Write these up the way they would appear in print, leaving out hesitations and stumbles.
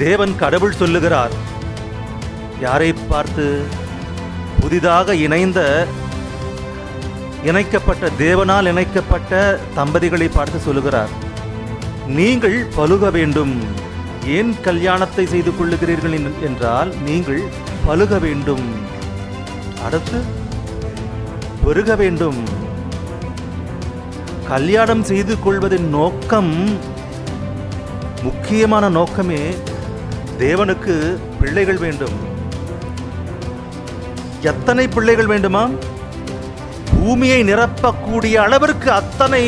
தேவன் கடவுள் சொல்லுகிறார். யாரை பார்த்து? புதிதாக இணைக்கப்பட்ட தேவனால் இணைக்கப்பட்ட தம்பதிகளை பார்த்து சொல்லுகிறார், நீங்கள் பலுக வேண்டும். ஏன் கல்யாணத்தை செய்து கொள்ளுகிறீர்கள் என்றால் நீங்கள் பலுக வேண்டும், அடுத்து பெருக வேண்டும். கல்யாணம் செய்து கொள்வதின் நோக்கம், முக்கியமான நோக்கமே தேவனுக்கு பிள்ளைகள் வேண்டும். எத்தனை பிள்ளைகள் வேண்டுமாம்? பூமியை நிரப்பக்கூடிய அளவிற்கு அத்தனை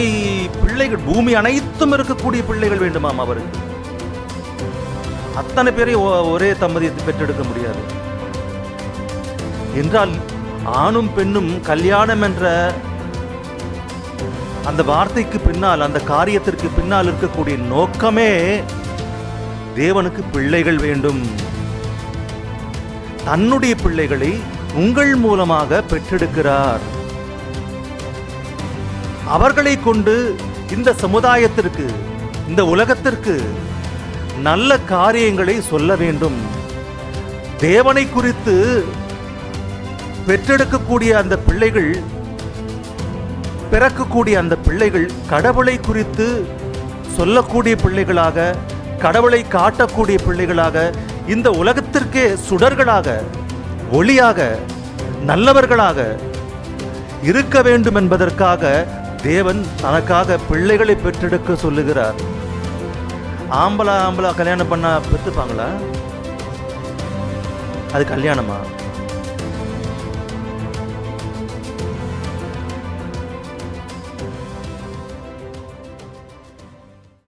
பிள்ளைகள், பூமி அனைத்தும் இருக்கக்கூடிய பிள்ளைகள் வேண்டுமாம் அவருக்கு. அத்தனை பேரை ஒரே தம்பதியை பெற்றெடுக்க முடியாது என்றால், ஆணும் பெண்ணும் கல்யாணம் என்ற அந்த வார்த்தைக்கு பின்னால், அந்த காரியத்திற்கு பின்னால் இருக்கக்கூடிய நோக்கமே தேவனுக்கு பிள்ளைகள் வேண்டும். தன்னுடைய பிள்ளைகளை உங்கள் மூலமாக பெற்றெடுக்கிறார். அவர்களை கொண்டு இந்த சமுதாயத்திற்கு, இந்த உலகத்திற்கு நல்ல காரியங்களை சொல்ல வேண்டும். தேவனை குறித்து பெற்றெடுக்கக்கூடிய அந்த பிள்ளைகள், பிறக்கக்கூடிய அந்த பிள்ளைகள் கடவுளை குறித்து சொல்லக்கூடிய பிள்ளைகளாக, கடவுளை காட்டக்கூடிய பிள்ளைகளாக, இந்த உலகத்திற்கே சுடர்களாக, ஒளியாக, நல்லவர்களாக இருக்க வேண்டும் என்பதற்காக தேவன் தனக்காக பிள்ளைகளை பெற்றெடுக்க சொல்லுகிறார். ஆம்பளா கல்யாணம் பண்ணா பெற்றுப்பாங்களா? அது கல்யாணமா?